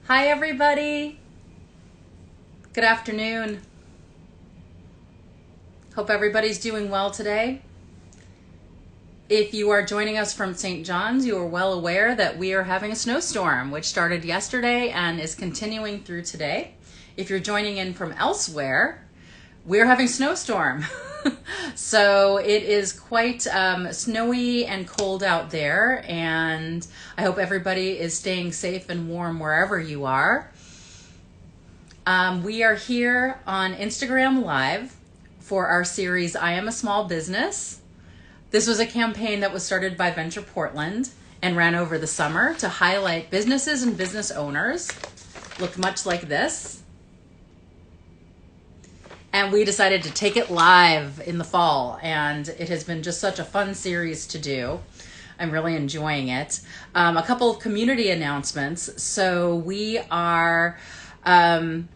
Hi, everybody. Good afternoon. Hope everybody's doing well today. If you are joining us from St. John's, you are well aware that we are having a snowstorm, which started yesterday and is continuing through today. If you're joining in from elsewhere, we're having a snowstorm. So it is quite snowy and cold out there, and I hope everybody is staying safe and warm wherever you are. We are here on Instagram Live for our series, I Am a Small Business. This was a campaign that was started by Venture Portland and ran over the summer to highlight businesses and business owners. Look much like this. And we decided to take it live in the fall, and it has been just such a fun series to do. I'm really enjoying it. A couple of community announcements. So we are... the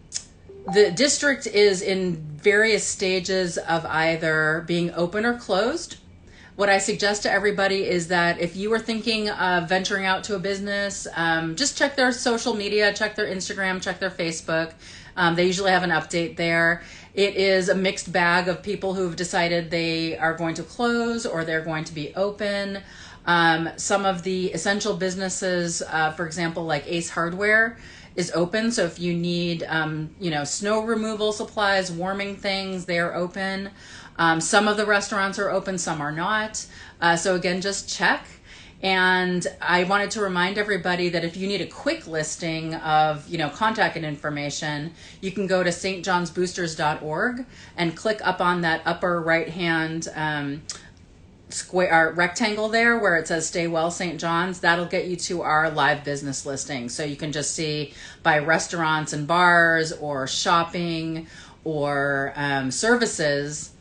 district is in various stages of either being open or closed. What I suggest to everybody is that if you are thinking of venturing out to a business, just check their social media, check their Instagram, check their Facebook. They usually have an update there. It is a mixed bag of people who've decided they are going to close or they're going to be open. Some of the essential businesses, for example, like Ace Hardware, is open. So if you need, snow removal supplies, warming things, they are open. Some of the restaurants are open, some are not. So again, just check. And I wanted to remind everybody that if you need a quick listing of, contact information, you can go to stjohnsboosters.org and click up on that upper right-hand square rectangle there where it says Stay Well St. John's. That'll get you to our live business listing. So you can just see by restaurants and bars or shopping or services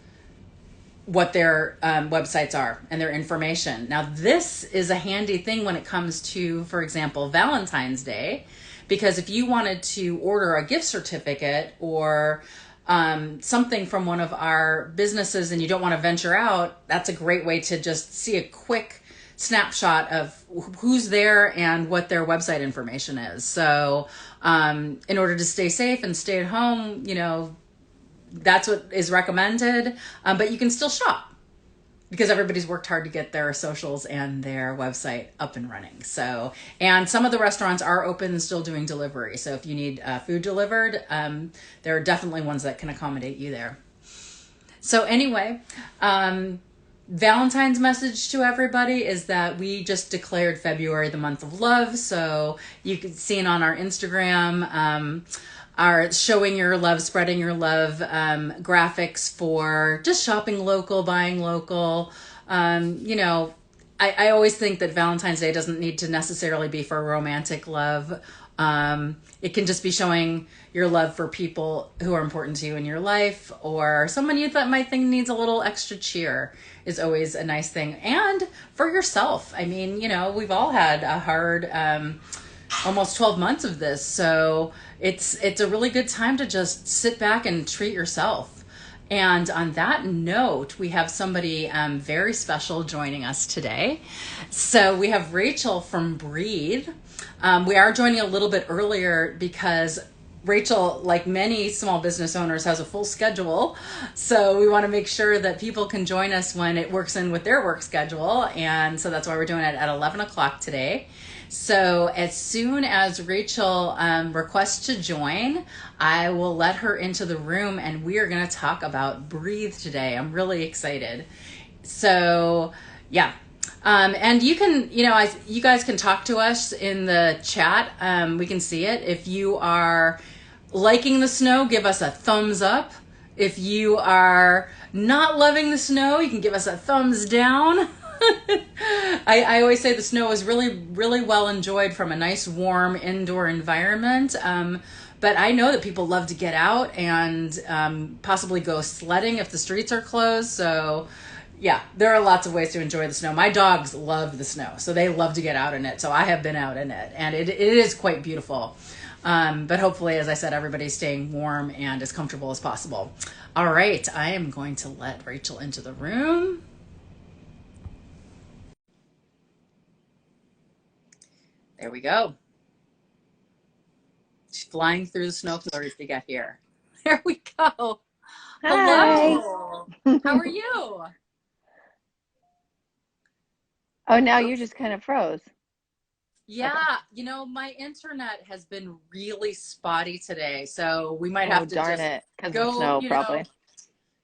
what their websites are and their information. Now, this is a handy thing when it comes to, for example, Valentine's Day, because if you wanted to order a gift certificate or something from one of our businesses and you don't want to venture out, that's a great way to just see a quick snapshot of who's there and what their website information is. So in order to stay safe and stay at home, that's what is recommended, but you can still shop because everybody's worked hard to get their socials and their website up and running. So, and some of the restaurants are open and still doing delivery. So if you need food delivered, there are definitely ones that can accommodate you there. So anyway, Valentine's message to everybody is that we just declared February the month of love. So you can see it on our Instagram, our showing your love, spreading your love graphics for just shopping local, buying local. I always think that Valentine's Day doesn't need to necessarily be for romantic love. It can just be showing your love for people who are important to you in your life, or someone you might think needs a little extra cheer is always a nice thing. And for yourself. I mean, we've all had a hard almost 12 months of this. So it's a really good time to just sit back and treat yourself. And on that note, we have somebody very special joining us today. So we have Rachel from Breathe. We are joining a little bit earlier because Rachel, like many small business owners, has a full schedule. So we want to make sure that people can join us when it works in with their work schedule. And so that's why we're doing it at 11 o'clock today. So as soon as Rachel requests to join, I will let her into the room and we are going to talk about Breathe today. I'm really excited. So yeah. And you can, you guys can talk to us in the chat. We can see it. If you are liking the snow, give us a thumbs up. If you are not loving the snow, you can give us a thumbs down. I always say the snow is really, really well enjoyed from a nice, warm indoor environment. But I know that people love to get out and possibly go sledding if the streets are closed. So yeah, there are lots of ways to enjoy the snow. My dogs love the snow, so they love to get out in it. So I have been out in it, and it is quite beautiful. But hopefully, as I said, everybody's staying warm and as comfortable as possible. All right, I am going to let Rachel into the room. There we go. flying through the snow flurries to get here. There we go. Hi. Hello. How are you? Oh, now you Oops. just kind of froze. Okay. Yeah, my internet has been really spotty today, so we might Oh, have to darn just it. Because of the go, snow, probably.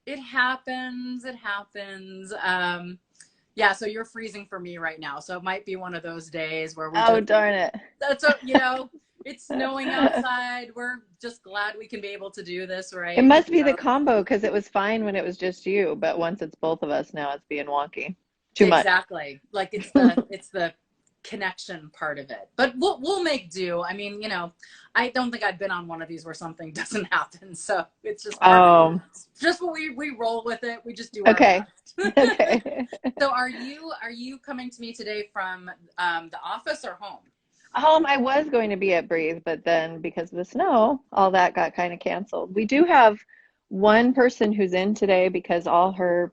it happens, it happens. Yeah, so you're freezing for me right now. So it might be one of those days where we Oh, just darn it. that's what, it's snowing outside. We're just glad we can be able to do this, It right? must be the combo because it was fine when it was just you, but once it's both of us, now it's being wonky. Too much. Exactly. Like it's the connection part of it. But we'll make do. I mean, I don't think I've been on one of these where something doesn't happen. So it's just Oh, what we roll with it. We just do our okay. best. Okay. So are you coming to me today from the office or home? I was going to be at Breathe, but then because of the snow, all that got kind of canceled. We do have one person who's in today because all her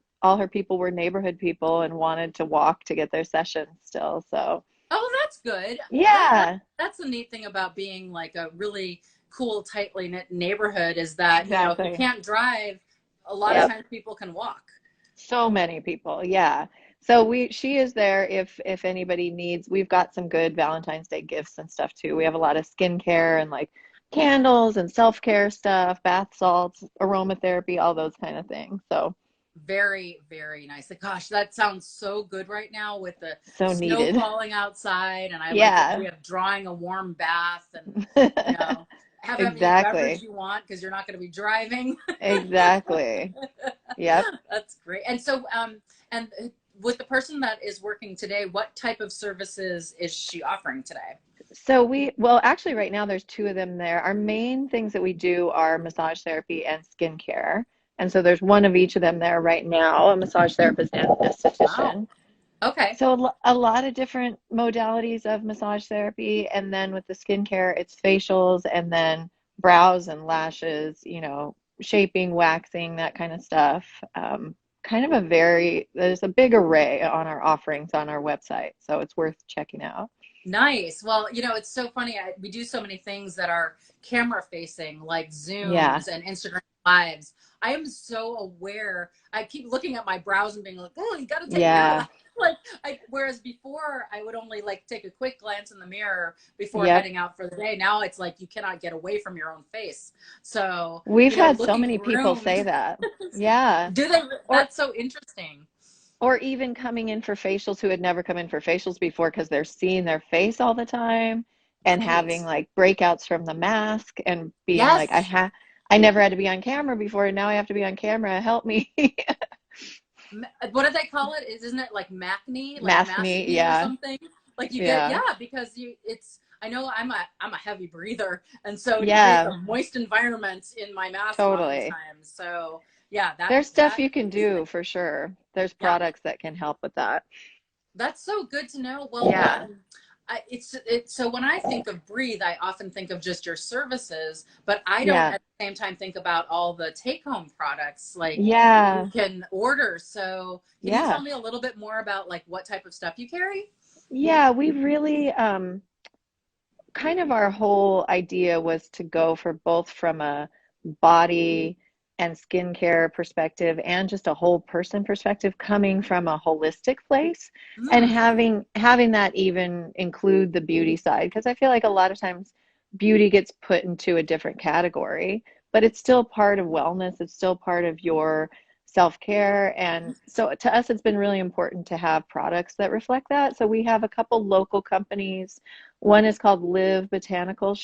people were neighborhood people and wanted to walk to get their session still. So, Oh, that's good. yeah, That's the neat thing about being like a really cool, tightly knit neighborhood is that, if you exactly. can't drive, a lot of Yep. times people can walk. So many people. Yeah. So she is there if anybody needs. We've got some good Valentine's Day gifts and stuff too. We have a lot of skincare and like candles and self-care stuff, bath salts, aromatherapy, all those kind of things. So, Very, very nice. Like, gosh, that sounds so good right now with the so snow needed. falling outside. And I like the Yeah. idea of drawing a warm bath and, you know, have any beverage Exactly. you want because you're not going to be driving. Exactly. Yep. That's great. And so, and with the person that is working today, what type of services is she offering today? So well, actually, right now there's two of them there. Our main things that we do are massage therapy and skincare. And so there's one of each of them there right now, a massage therapist and an Wow. esthetician. Okay. So a lot of different modalities of massage therapy. And then with the skincare, it's facials and then brows and lashes, shaping, waxing, that kind of stuff. Kind of there's a big array on our offerings on our website. So it's worth checking out. Nice. Well, it's so funny. We do so many things that are camera facing, like Yeah. Zooms and Instagram Lives. I am so aware. I keep looking at my brows and being like, "Oh, you got to take care of Yeah. that." Like, whereas before I would only like take a quick glance in the mirror before Yep. heading out for the day. Now it's like you cannot get away from your own face. So, We've had so looking many people say groomed. that. Yeah. Do they? Or That's so interesting. or even coming in for facials who had never come in for facials before because they're seeing their face all the time and having Right. like breakouts from the mask and being like, Yes. I never had to be on camera before and now I have to be on camera. Help me. What do they call it? Isn't it like Macne, like Mask mask me. me or Yeah. something? Like you get, Yeah. yeah, because I know I'm a heavy breather, and so to breathe Yeah. a moist environment in my mask Totally. oftentimes. So yeah, There's stuff that you can is do for sure. There's yeah, products that can help with that. that's so good to know. Well, Yeah. it's so when I think of breathe, I often think of just your services, but I don't Yeah. at the same time think about all the take home products like you Yeah. can order. So can you tell Yeah. me a little bit more about like what type of stuff you carry? Yeah. We really, kind of our whole idea was to go for both from a body and skincare perspective and just a whole person perspective coming from a holistic place and Mm, having that even include the beauty side because I feel like a lot of times beauty gets put into a different category but it's still part of wellness, it's still part of your self-care, and so to us it's been really important to have products that reflect that. So we have a couple local companies. One is called Live Botanical.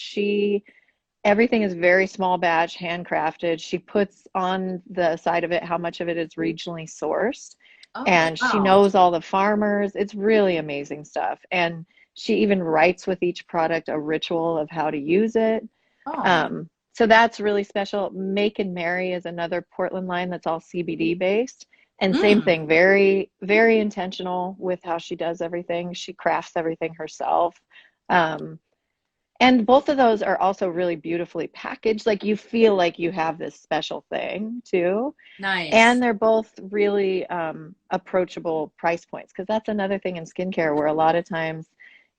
Everything is very small batch, handcrafted. She puts on the side of it how much of it is regionally sourced. oh, And she wow. knows all the farmers. It's really amazing stuff. And she even writes with each product a ritual of how to use it. Oh, So that's really special. Make and Mary is another Portland line that's all CBD based. And same mm, thing, very, very intentional with how she does everything. She crafts everything herself. Um, and both of those are also really beautifully packaged. Like you feel like you have this special thing too. And nice. they're both really approachable price points because that's another thing in skincare where a lot of times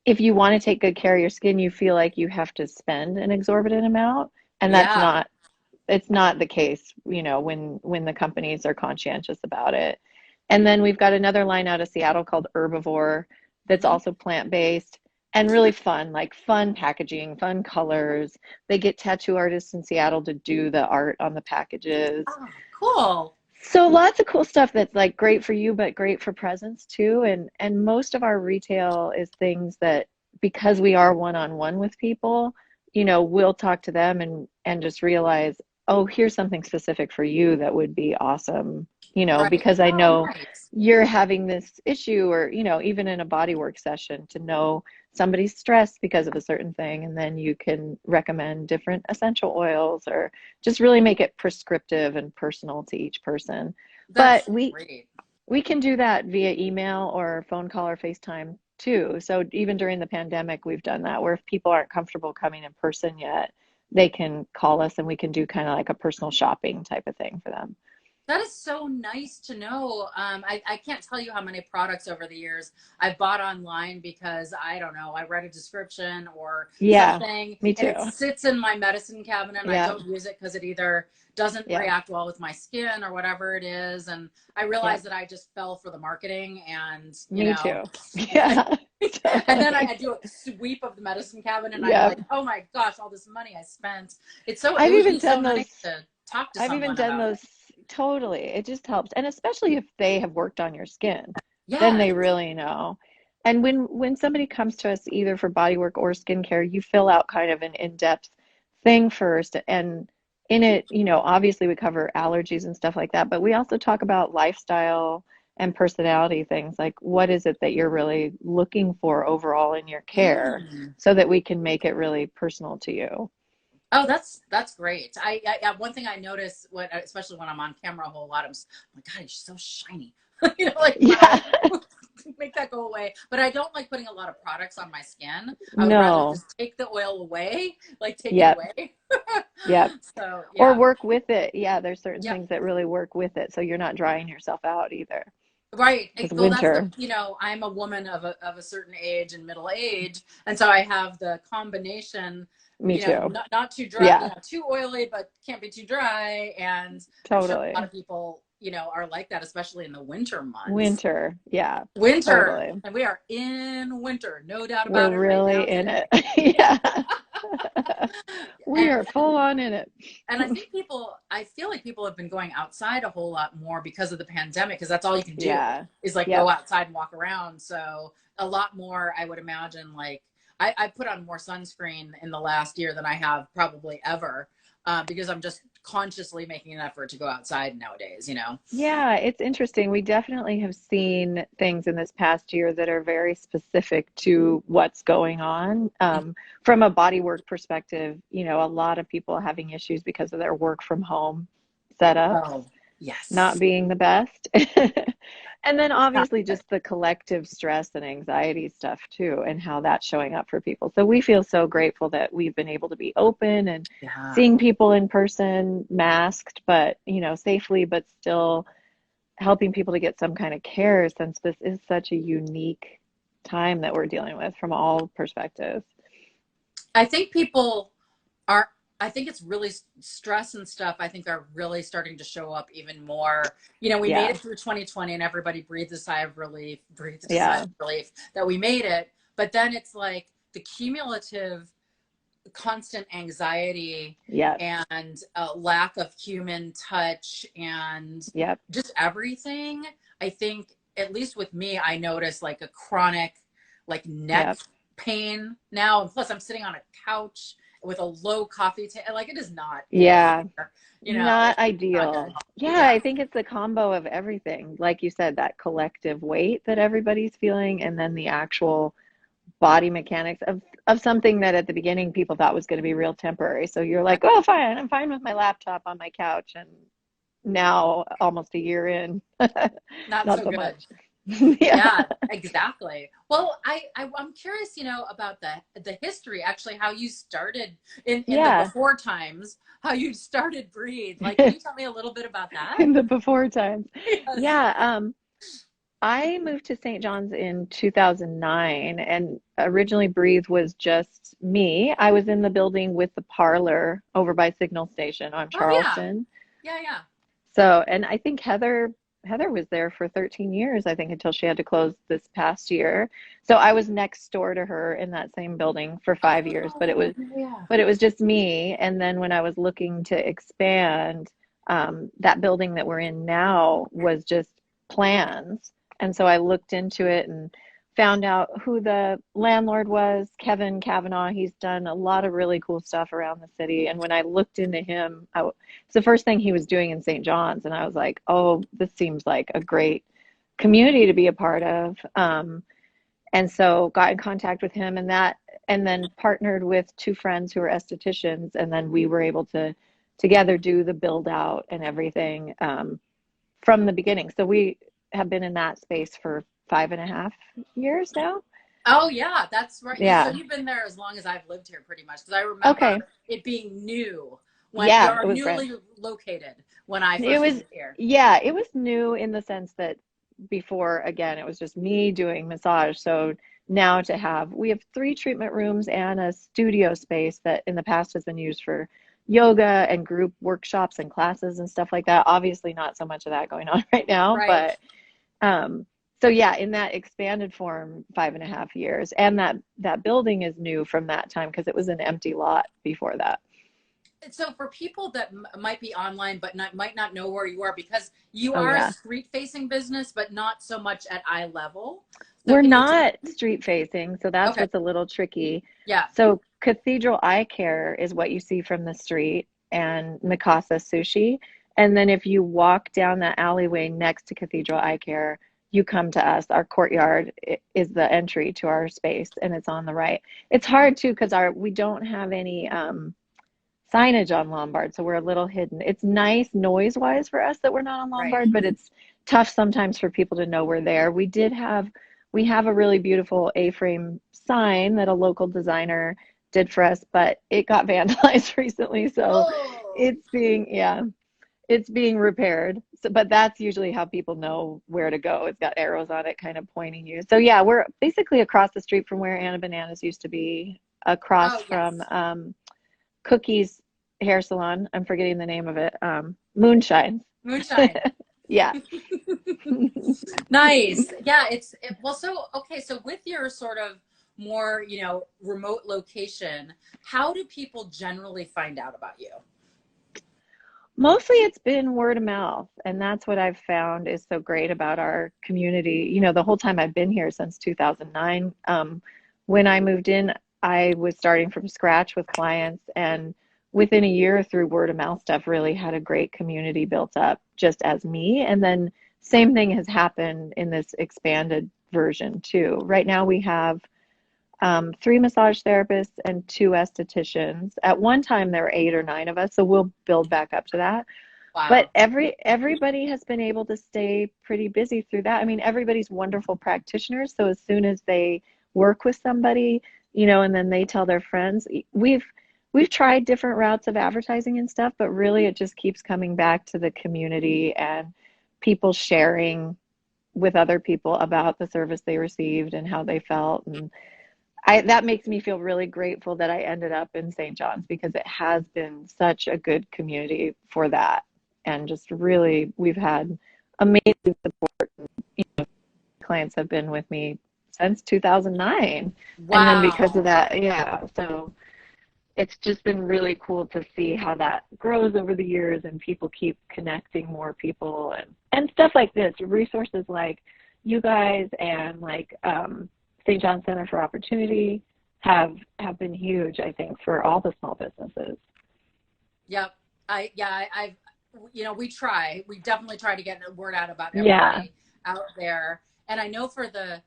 if you want to take good care of your skin, you feel like you have to spend an exorbitant amount, and that's Yeah. not it's not the case, when the companies are conscientious about it. And then we've got another line out of Seattle called Herbivore that's Hmm. also plant-based and really fun, like fun packaging, fun colors. They get tattoo artists in Seattle to do the art on the packages. Oh, cool. So lots of cool stuff that's like great for you, but great for presence too. And most of our retail is things that, because we are one-on-one with people, we'll talk to them and just realize, oh, here's something specific for you that would be awesome, Right. because I Oh, know nice. you're having this issue, or, even in a body work session, to know somebody's stressed because of a certain thing, and then you can recommend different essential oils, or just really make it prescriptive and personal to each person. But That's we great. we can do that via email or phone call or FaceTime too. So even during the pandemic, we've done that, where if people aren't comfortable coming in person yet, they can call us and we can do kind of like a personal shopping type of thing for them. That is so nice to know. I can't tell you how many products over the years I've bought online because I don't know, I read a description or Yeah, something me and too. it sits in my medicine cabinet and I Yeah, don't use it because it either doesn't yeah, react well with my skin or whatever it is. And I yeah, realized that I just fell for the marketing and, me too. Yeah, and then totally. I do a sweep of the medicine cabinet and I'm Yeah. like, oh my gosh, all this money I spent. It I've would even be so done nice those to talk to I've even someone done about those it. totally. It just helps. And especially if they have worked on your skin, then Yes. they really know. And when somebody comes to us either for body work or skincare, you fill out kind of an in-depth thing first. And in it, obviously we cover allergies and stuff like that, but we also talk about lifestyle and personality things, like what is it that you're really looking for overall in your care, Mm. so that we can make it really personal to you. Oh, that's great. One thing I notice when, especially when I'm on camera a whole lot, I'm like, God, you're so shiny. Like Yeah. wow, make that go away. But I don't like putting a lot of products on my skin. I would rather No. just take the oil away, like take it Yep. away. Yep. So Or yeah, work with it. Yeah, there's certain yeah, things that really work with it, so you're not drying yourself out either. right. Because Well, that's the winter, I'm a woman of a certain age and middle age, and so I have the combination. me too. Not too dry, Yeah, too oily, but can't be too dry. And I'm sure a lot totally. of people, are like that, especially in the winter months. Winter. Yeah, Winter, totally. and we are in winter, no doubt We're about it right now really in today. it. Yeah. We And are full on in it. I think I feel like people have been going outside a whole lot more because of the pandemic, because that's all you can do Yeah. is like go Yep. outside and walk around. So a lot more, I would imagine, like I put on more sunscreen in the last year than I have probably ever, because I'm just consciously making an effort to go outside nowadays. Yeah, it's interesting. We definitely have seen things in this past year that are very specific to what's going on. From a bodywork perspective, a lot of people having issues because of their work from home setups Oh, not yes. being the best. And then obviously just the collective stress and anxiety stuff too, and how that's showing up for people. So we feel so grateful that we've been able to be open and Yeah. seeing people in person, masked, but safely, but still helping people to get some kind of care, since this is such a unique time that we're dealing with from all perspectives. I think people are I think it's really stress and stuff I think are really starting to show up even more. We made Yeah, it through 2020 and everybody breathed a sigh yeah, of relief that we made it. But then it's like the cumulative constant anxiety yep, and lack of human touch and yep, just everything. I think, at least with me, I notice like a chronic like neck yep. pain now. And plus, I'm sitting on a couch with a low coffee table. Like, it is not good Yeah, here. not It's not good. ideal. Yeah, Yeah. I think it's a combo of everything. Like you said, that collective weight that everybody's feeling, and then the actual body mechanics of something that at the beginning people thought was going to be real temporary. So you're Right. like, oh, fine, I'm fine with my laptop on my couch, and now almost a year in, Not not so so good. much. Yeah, Yeah, exactly. Well, I'm curious, about the history, actually, how you started in the yeah. before times, how you started Breathe. Like, can you tell me a little bit about that? In the before times. Yes. Yeah, I moved to St. John's in 2009, and originally Breathe was just me. I was in the building with the parlor over by Signal Station on Oh yeah, Charleston. yeah, yeah. So, and I think Heather was there for 13 years, I think, until she had to close this past year. So I was next door to her in that same building for 5 years, Oh yeah, yeah. but it was just me. And then when I was looking to expand, that building that we're in now was just plans. And so I looked into it and found out who the landlord was, Kevin Kavanaugh. He's done a lot of really cool stuff around the city. And when I looked into him, it's the first thing he was doing in St. John's. And I was like, oh, this seems like a great community to be a part of. And so got in contact with him and then partnered with two friends who are estheticians. And then we were able to together do the build out and everything from the beginning. So we have been in that space for 5.5 years now. Oh yeah, that's right. So Yeah. you've been there as long as I've lived here, pretty much. Because I Okay. remember it being new when Yeah, you're it was brand. newly located when I It first was, moved here. yeah, it was new in the sense that before, again, it was just me doing massage. So now we have 3 treatment rooms and a studio space that in the past has been used for yoga and group workshops and classes and stuff like that. Obviously, not so much of that going on right now, Right. but um, so yeah, in that expanded form, 5.5 years, and that building is new from that time because it was an empty lot before that. So for people that might be online but might not know where you are, because you Oh are a yeah. street facing business but not so much at eye level. So We're can you tell not street facing, so that's Okay. what's a little tricky. Yeah. So Cathedral Eye Care is what you see from the street and Mikasa Sushi. And then if you walk down that alleyway next to Cathedral Eye Care, you come to us. Our courtyard is the entry to our space and it's on the right. It's hard too because our we don't have any signage on Lombard, so we're a little hidden. It's nice noise wise for us that we're not on Right. Lombard, but it's tough sometimes for people to know we're there. We have a really beautiful A-frame sign that a local designer did for us, but it got vandalized recently, so Oh. it's being yeah, it's being repaired. So, but that's usually how people know where to go. It's got arrows on it kind of pointing you. So yeah, we're basically across the street from where Anna Bananas used to be, across Oh from yes. Cookie's hair salon. I'm forgetting the name of it. Moonshine. Moonshine. Yeah. Nice. Yeah, well, so okay, so with your sort of more, remote location, how do people generally find out about you? Mostly it's been word of mouth, and that's what I've found is so great about our community. The whole time I've been here since 2009, when I moved in, I was starting from scratch with clients, and within a year through word of mouth stuff, really had a great community built up just as me. And then same thing has happened in this expanded version too. Right now we have 3 massage therapists and 2 estheticians. At one time, there were 8 or 9 of us, so we'll build back up to that. But Wow. everybody has been able to stay pretty busy through that. I mean, everybody's wonderful practitioners, so as soon as they work with somebody, and then they tell their friends, we've tried different routes of advertising and stuff, but really it just keeps coming back to the community and people sharing with other people about the service they received and how they felt. And that makes me feel really grateful that I ended up in St. John's because it has been such a good community for that. And just really, we've had amazing support. Clients have been with me since 2009. And then because of Wow. that, yeah, so it's just been really cool to see how that grows over the years and people keep connecting more people and stuff like this, resources like you guys and like St. John Center for Opportunity have been huge, I think, for all the small businesses. Yep. I've, we definitely try to get the word out about Yeah, everybody out there. And I know for the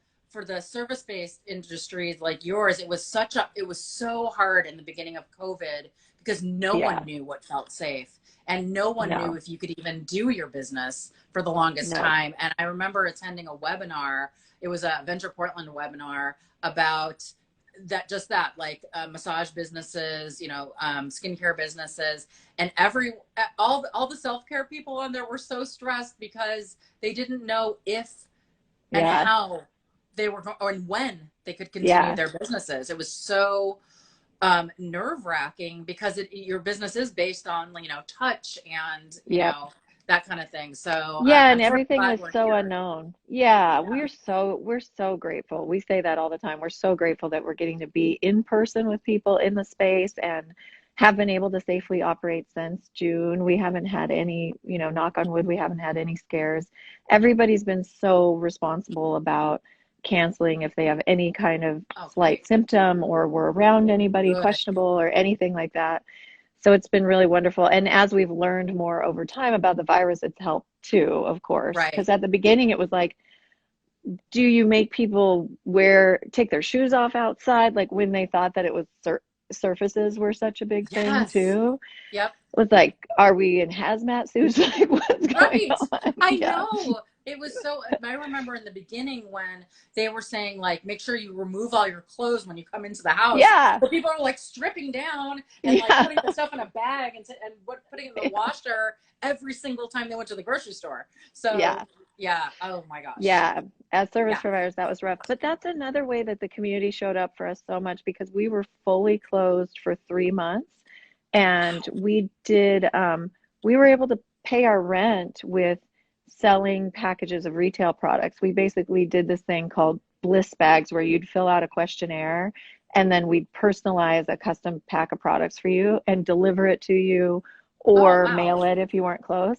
service-based industries like yours, it was so hard in the beginning of COVID because no yeah, one knew what felt safe and no one knew no, if you could even do your business for the longest no. time. And I remember attending a webinar. It was a Venture Portland webinar about that like massage businesses, skincare businesses, and all the self-care people on there were so stressed because they didn't know if and Yeah. how they were or and when they could continue Yeah. their businesses. It was so nerve wracking because your business is based on, touch and, Yep. that kind of thing. So Yeah, I'm and sort of everything glad was we're so here. unknown. Yeah, Yeah. we're so grateful. We say that all the time. We're so grateful that we're getting to be in person with people in the space and have been able to safely operate since June. We haven't had any, knock on wood, we haven't had any scares. Everybody's been so responsible about canceling if they have any kind of Oh, slight great. symptom or were around anybody Good. questionable or anything like that. So it's been really wonderful. And as we've learned more over time about the virus, it's helped too, of course. Right. Because at the beginning, it was like, do you make people take their shoes off outside? Like when they thought that it was surfaces were such a big thing Yes. too. Yep. It was like, are we in hazmat suits? Like what's going Right. on? I Yeah. know. It was so, I remember in the beginning when they were saying, like, make sure you remove all your clothes when you come into the house. Yeah. But people are like stripping down and like Yeah. putting the stuff in a bag and putting it in the washer every single time they went to the grocery store. So, Yeah. yeah. Oh my gosh. Yeah, as service Yeah. providers, that was rough. But that's another way that the community showed up for us so much because we were fully closed for 3 months. And Wow. we were able to pay our rent with selling packages of retail products. We basically did this thing called bliss bags where you'd fill out a questionnaire and then we'd personalize a custom pack of products for you and deliver it to you Oh, or wow. mail it if you weren't close.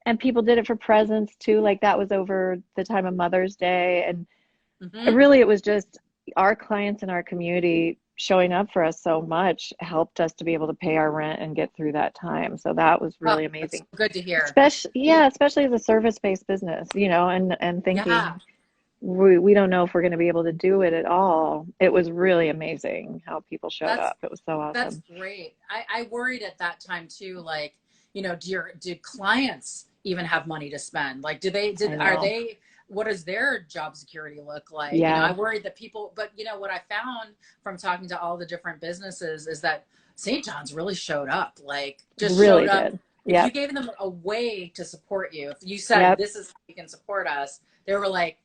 And people did it for presents too. Like that was over the time of Mother's Day. And Hmm. really, it was just our clients and our community showing up for us so much helped us to be able to pay our rent and get through that time. So that was Oh, really that's amazing. so good to hear. Especially as a service-based business, and Yeah. thinking we don't know if we're going to be able to do it at all. It was really amazing how people showed That's up. It was so That's awesome. great. I worried at that time too, like, do clients even have money to spend? Like, I are know. they, what does their job security look like? I Yeah, worried that people, but what I found from talking to all the different businesses is that St. John's really showed up, like just showed really up. did. If you Yep. gave them a way to support you, if you said, Yep. this is how you can support us, they were like,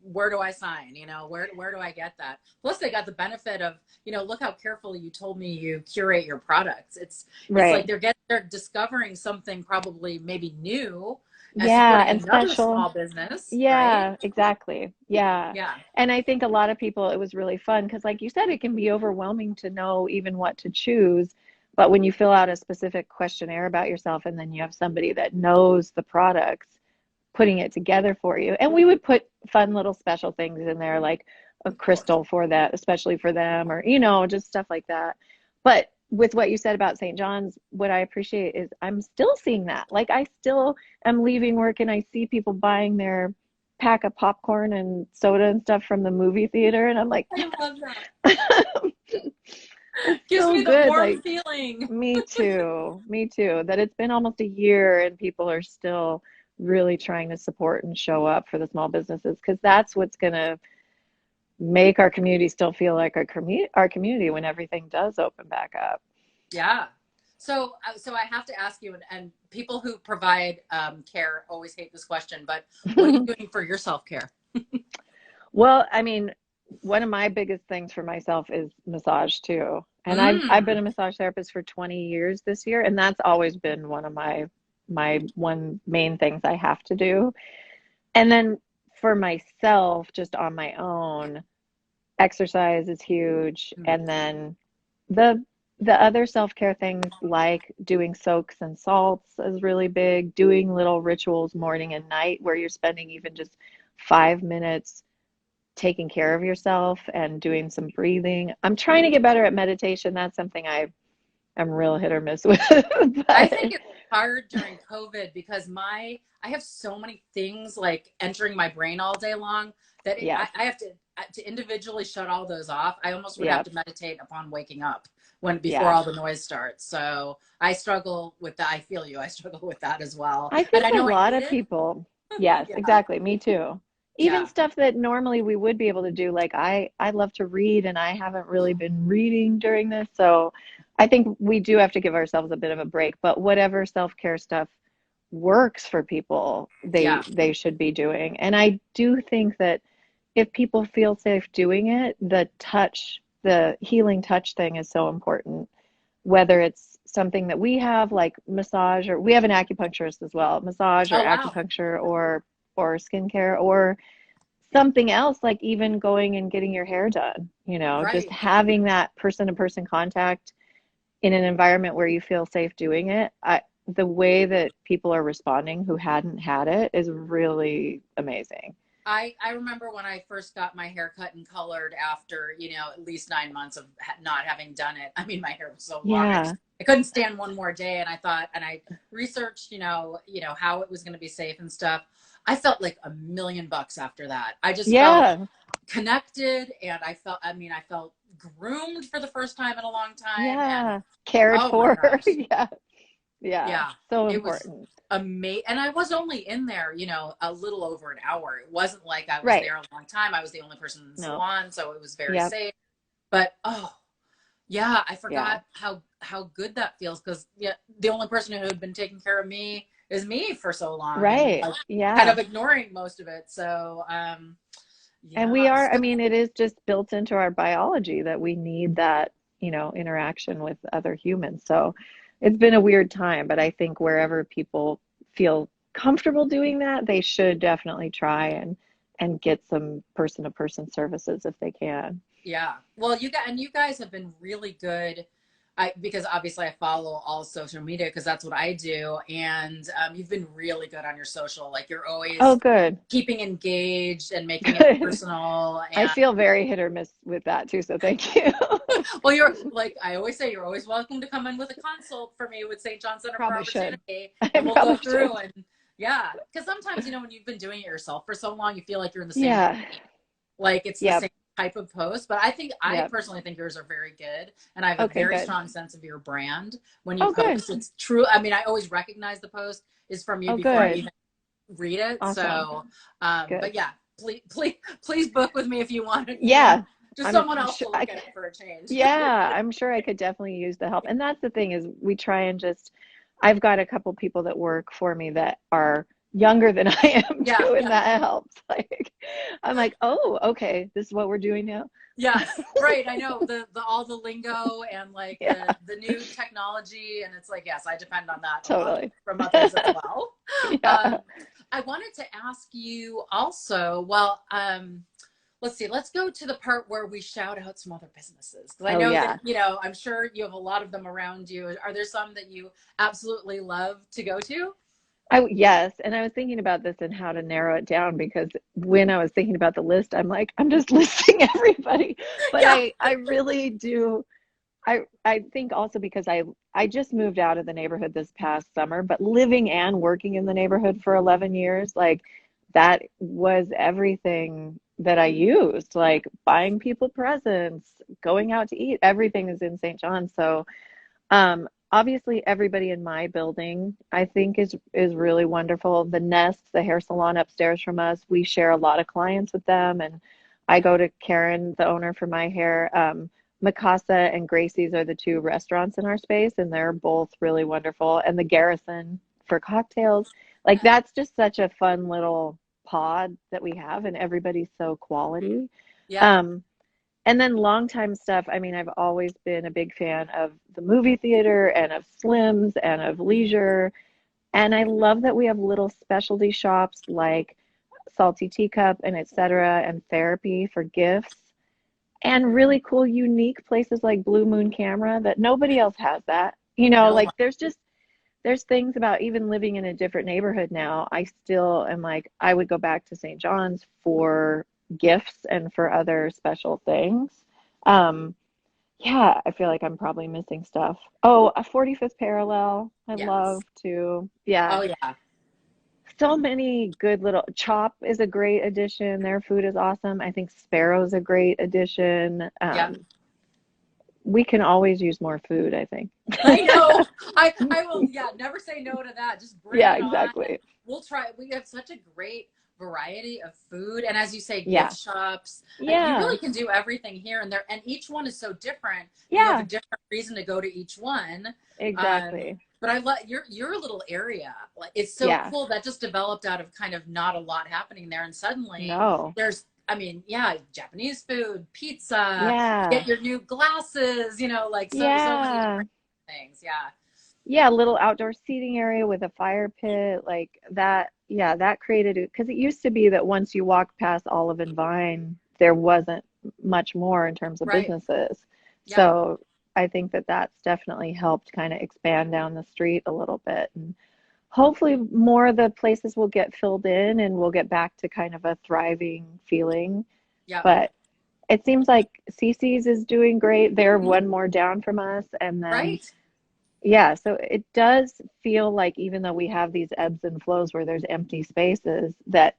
where do I sign? Where do I get that? Plus they got the benefit of, look how carefully you told me you curate your products. It's like Right. they're discovering something probably maybe new and Yeah, supporting and another special. small business, right? Yeah, exactly. Yeah. Yeah. And I think a lot of people, it was really fun because, like you said, it can be overwhelming to know even what to choose. But when you fill out a specific questionnaire about yourself and then you have somebody that knows the products putting it together for you, and we would put fun little special things in there like a Of course. crystal for that, especially for them, or, just stuff like that. But with what you said about St. John's, what I appreciate is I'm still seeing that. Like I still am leaving work and I see people buying their pack of popcorn and soda and stuff from the movie theater, and I'm like, I love that. it's Gives so me the good. warm Like, feeling. me too. Me too. That it's been almost a year and people are still really trying to support and show up for the small businesses because that's what's going to make our community still feel like our community when everything does open back up. Yeah. So I have to ask you, and people who provide care always hate this question, but what are you doing for your self care? Well, I mean, one of my biggest things for myself is massage too. And I've been Mm. a massage therapist for 20 years this year, and that's always been one of my one main things I have to do. And then for myself, just on my own, exercise is huge. And then the the other self-care things like doing soaks and salts is really big, doing little rituals morning and night where you're spending even just 5 minutes taking care of yourself and doing some breathing. I'm trying to get better at meditation. That's something I'm real hit or miss with. I But think it's hard during COVID because I have so many things like entering my brain all day long that yes, I have to individually shut all those off. I almost would have yep, to meditate upon waking up when before yeah. all the noise starts. So I struggle with that. I feel you. I struggle with that as well, I and think I a know I lot need of it. people, yes, Yeah, exactly. Me too. Even yeah. stuff that normally we would be able to do, like I love to read and I haven't really been reading during this. So I think we do have to give ourselves a bit of a break. But whatever self-care stuff works for people, Yeah. they should be doing. And I do think that if people feel safe doing it, the touch, the healing touch thing is so important. Whether it's something that we have like massage, or we have an acupuncturist as well, massage or Oh, wow. acupuncture or skincare, or something else like even going and getting your hair done, just Right. having that person to person contact in an environment where you feel safe doing it. The way that people are responding who hadn't had it is really amazing. I remember when I first got my hair cut and colored after, at least 9 months of not having done it. I mean, my hair was so long. Yeah. I couldn't stand one more day. And I thought, and I researched, how it was going to be safe and stuff. I felt like $1,000,000 after that. I just felt Yeah. connected, and I felt groomed for the first time in a long time. And Yeah. Cared oh my for. gosh. Yeah. Yeah. Yeah. So It was important. amazing. And I was only in there, a little over an hour. It wasn't like I was Right. there a long time. I was the only person in the No. salon, so it was very Yep. safe. But oh, yeah, I Yeah. forgot how good that feels, because yeah, the only person who had been taking care of me is me for so long, and Right. like kind Yeah. of ignoring most of it. So And yeah. we are, I So, mean, it is just built into our biology that we need that, interaction with other humans. So it's been a weird time, but I think wherever people feel comfortable doing that, they should definitely try and get some person to person services if they can. yeah. Well, you guys have been really good. Because obviously I follow all social media because that's what I do, and you've been really good on your social. Like, you're Oh, always good. keeping engaged and making it Good. personal. I And feel very hit or miss with that too, so thank you. well, you're like I always say, you're always welcome to come in with a consult for me with St. John Center for Probably should. Opportunity, I and we'll go probably should. through. And yeah, because sometimes when you've been doing it yourself for so long, you feel like you're in the same Yeah. routine. Like, it's the Yep. same type of post. But I Yep. personally think yours are very good, and I have a Okay, very good. strong sense of your brand when you Oh, good. post. It's true. I mean, I always recognize the post is from you Oh, before I good. even read it. Awesome. So Good. but yeah, please book with me if you want to, Yeah. just I'm someone else sure to look at it for a change. yeah, I'm sure I could definitely use the help. And that's the thing is we try and just I've got a couple people that work for me that are younger than I am Yeah, too, and yeah. that helps. Like I'm like, "Oh, okay, this is what we're doing now." Yes, right. I know the all the lingo and like Yeah, the new technology, and it's like, yes, I depend on that a lot totally. from others as well. Yeah. Um, I wanted to ask you also. Well, let's see. Let's go to the part where we shout out some other businesses, because I Oh, know that yeah. I'm sure you have a lot of them around you. Are there some that you absolutely love to go to? Yes, and I was thinking about this and how to narrow it down because when I was thinking about the list, I'm like, I'm just listing everybody. But Yeah. I really do I think also because I just moved out of the neighborhood this past summer, but living and working in the neighborhood for 11 years, like that was everything that I used, like buying people presents, going out to eat, everything is in St. John. So, obviously everybody in my building I think is really wonderful. The Nest, the hair salon upstairs from us, we share a lot of clients with them, and I go to Karen, the owner for my hair. Mikasa and Gracie's are the two restaurants in our space, and they're both really wonderful. And the Garrison for cocktails. Like that's just such a fun little pod that we have, and everybody's so quality. Yeah. Um, and then longtime stuff. I mean, I've always been a big fan of the movie theater and of Slim's and of leisure. And I love that we have little specialty shops like Salty Teacup and etc. and therapy for gifts and really cool, unique places like Blue Moon Camera that nobody else has that. No Like one. there's things about even living in a different neighborhood now. I still am like, I would go back to St. John's for gifts and for other special things. Um, yeah, I feel like I'm probably missing stuff. Oh, a 45th parallel. I love Yes. to. Yeah, Oh yeah. so many good little Chop is a great addition. Their food is awesome. I think Sparrow's a great addition. Yep. We can always use more food, I think. I know. I will, yeah, never say no to that. Just bring Yeah, it on, and exactly. we'll try. We have such a great variety of food. And as you say, gift Yeah. shops, you Yeah. really can do everything here and there. And each one is so different. You have a Yeah. different reason to go to each one. Exactly. But I love your little area. Like it's so Yeah. cool that just developed out of kind of not a lot happening there. And suddenly No. there's, I mean, yeah, Japanese food, pizza, Yeah. get your new glasses, like so many Yeah. different things. Yeah. Yeah, a little outdoor seating area with a fire pit, like that. Yeah, that created it because it used to be that once you walked past Olive and Vine, there wasn't much more in terms of Right. businesses. Yep. So I think that that's definitely helped kind of expand down the street a little bit. And hopefully more of the places will get filled in and we'll get back to kind of a thriving feeling. Yep. But it seems like CC's is doing great. They're one more down from us. And then Right. yeah, so it does feel like even though we have these ebbs and flows where there's empty spaces, that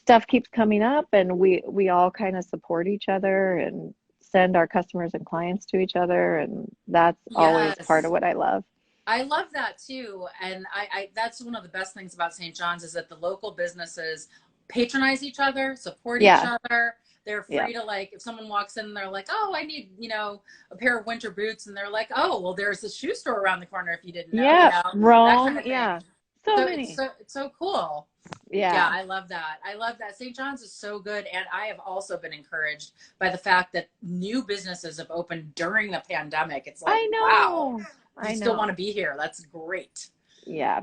stuff keeps coming up and we all kind of support each other and send our customers and clients to each other, and that's always part of Yes. what I love. I love that too. And I that's one of the best things about St. John's is that the local businesses patronize each other, support each Yeah, other. They're yeah, free to like, if someone walks in and they're like, oh, I need, a pair of winter boots. And they're like, oh, well, there's a shoe store around the corner if you didn't know, yeah. that kind Rome, of thing. yeah. So So many. it's so cool. Yeah, Yeah, I love that. I love that. St. John's is so good. And I have also been encouraged by the fact that new businesses have opened during the pandemic. It's like, I wow, know. you I still want know. to be here. That's great. Yeah.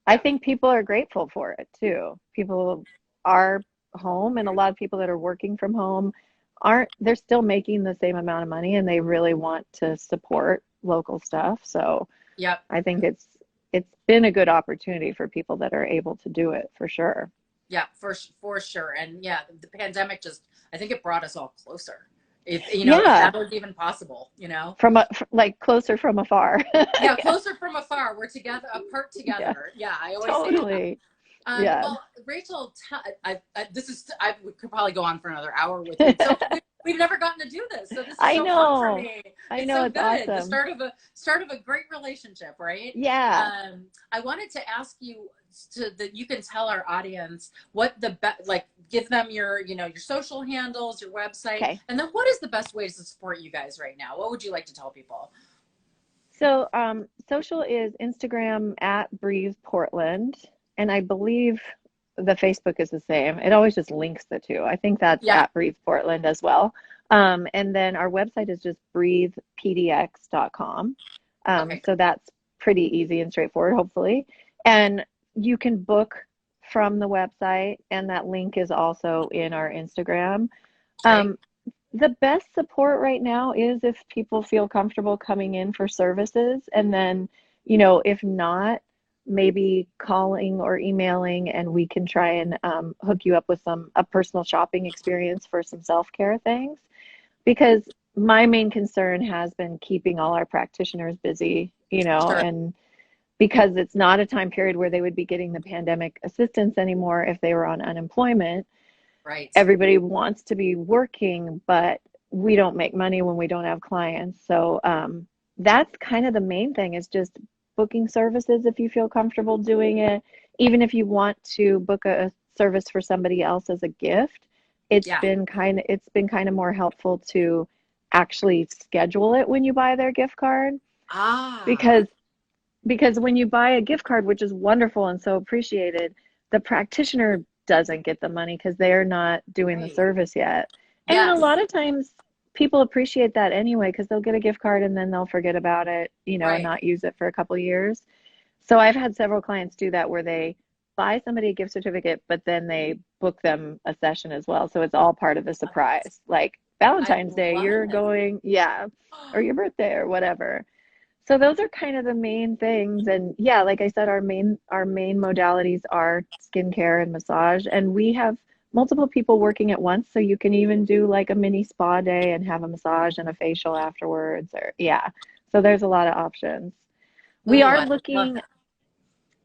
I Yeah. think people are grateful for it too. People are home, and a lot of people that are working from home aren't, they're still making the same amount of money and they really want to support local stuff. So Yep. I think it's been a good opportunity for people that are able to do it for sure. Yeah, for sure. And yeah, the pandemic just, I think it brought us all closer. If Yeah, that was even possible. from like closer from afar. Yeah, Yeah, closer from afar. We're together, apart yeah, together. Yeah, I always say that. totally. Yeah. Well, Rachel, we could probably go on for another hour with you. So we've never gotten to do this, so this is I so fun for know. me. I It's know so it's good. The awesome. start of a great relationship, right? Yeah. I wanted to ask you so that you can tell our audience what like give them your social handles, your website, Okay. and then what is the best way to support you guys right now? What would you like to tell people? So, social is Instagram at Breathe Portland, and I believe the Facebook is the same. It always just links the two. I think that's Yeah. at Breathe Portland as well. And then our website is just breathepdx.com. Okay. So that's pretty easy and straightforward, hopefully. And you can book from the website, and that link is also in our Instagram. Great. Um, the best support right now is if people feel comfortable coming in for services, and then, if not, maybe calling or emailing, and we can try and hook you up with a personal shopping experience for some self-care things. Because my main concern has been keeping all our practitioners busy, Sure. and because it's not a time period where they would be getting the pandemic assistance anymore if they were on unemployment. Right. Everybody wants to be working, but we don't make money when we don't have clients. So that's kind of the main thing, is just booking services if you feel comfortable doing it. Even if you want to book a service for somebody else as a gift, Yeah. it's been kind of more helpful to actually schedule it when you buy their gift card, Ah. because when you buy a gift card, which is wonderful and so appreciated, the practitioner doesn't get the money because they're not doing the Right. service yet. And a Yes. lot of times people appreciate that anyway, because they'll get a gift card and then they'll forget about it, and Right. not use it for a couple of years. So I've had several clients do that, where they buy somebody a gift certificate, but then they book them a session as well. So it's all part of the surprise. Like I Valentine's Day, love you're it. going, yeah, or your birthday or whatever. So those are kind of the main things. And yeah, like I said, our main modalities are skincare and massage. And we have multiple people working at once. So you can even do like a mini spa day and have a massage and a facial afterwards, or yeah. So there's a lot of options. We Oh, are I love looking, that.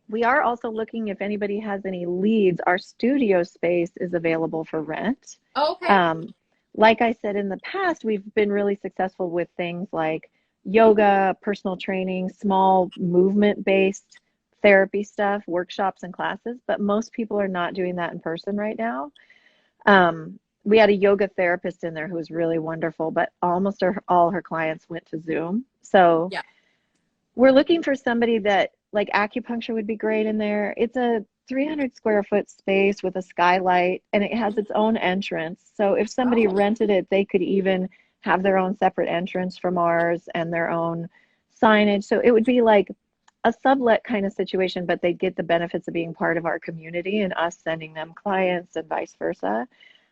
we are also looking if anybody has any leads. Our studio space is available for rent. Oh, okay. Um, like I said in the past, we've been really successful with things like yoga, personal training, small movement based therapy stuff, workshops and classes, but most people are not doing that in person right now. We had a yoga therapist in there who was really wonderful, but almost all her clients went to Zoom. So Yeah. we're looking for somebody that, like, acupuncture would be great in there. It's a 300 square foot space with a skylight, and it has its own entrance. So if somebody Oh, rented it, they could even have their own separate entrance from ours and their own signage. So it would be like a sublet kind of situation, but they'd get the benefits of being part of our community and us sending them clients and vice versa.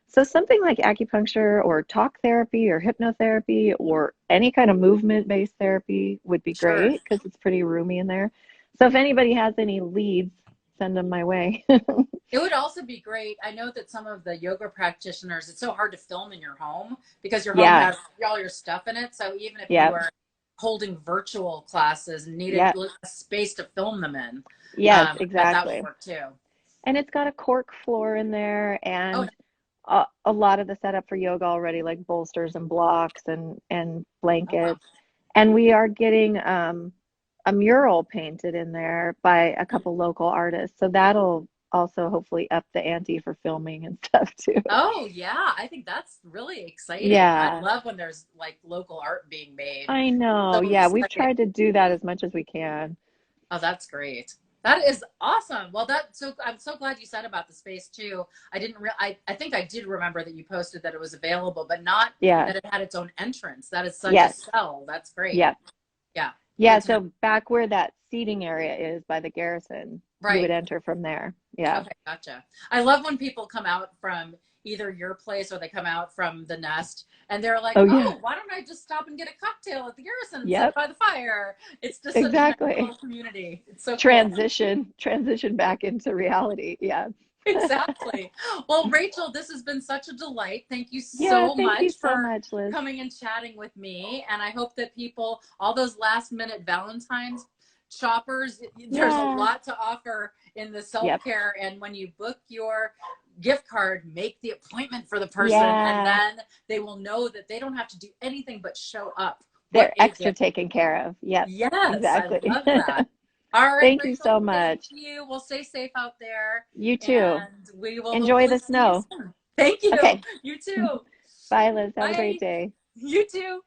So something like acupuncture or talk therapy or hypnotherapy or any kind of movement-based therapy would be sure. great because it's pretty roomy in there. So if anybody has any leads, send them my way. It would also be great. I know that some of the yoga practitioners, it's so hard to film in your home because your home Yeah, has all your stuff in it. So even if you yep, are holding virtual classes and needed yep, a space to film them in, yes, that would exactly. work too. And it's got a cork floor in there Oh, and a lot of the setup for yoga already, like bolsters and blocks and oh wow. blankets. And we are getting a mural painted in there by a couple local artists. So that'll also hopefully up the ante for filming and stuff too. Oh yeah, I think that's really exciting. I Yeah, love when there's like local art being made. I know. So Yeah, we've exciting. tried to do that as much as we can. Oh, that's great. That is awesome. Well, I'm so glad you said about the space too. I didn't I think I did remember that you posted that it was available, but not Yeah. that it had its own entrance. That is such a Yes. sell. That's great. Yeah. Yeah. Yeah. Good to know. So back where that seating area is by the Garrison, you would Right. enter from there. Yeah. Okay, gotcha. I love when people come out from either your place or they come out from the Nest and they're like, Oh, yeah. "Oh, why don't I just stop and get a cocktail at the Garrison and sit Yep. by the fire?" It's just such a nice Exactly. little community. It's so cool. Transition back into reality. Yeah. Exactly. Well, Rachel, this has been such a delight. Thank you Yeah. so Thank you much so for much, Liz. coming and chatting with me. And I hope that people, all those last minute Valentine's shoppers, there's a Yeah. lot to offer in the self Yep. care. And when you book your gift card, make the appointment for the person, and Yeah. then they will know that they don't have to do anything but show up. What They're a extra gift. taken care of. Yep. Yes, I Exactly. love that. All right, Thank you so Rachel, thank much. you. We'll stay safe out there You too. and we will Enjoy hopefully the see you snow. soon. Thank you. Okay. You too. Bye, Liz. Have a great Bye. day. You too.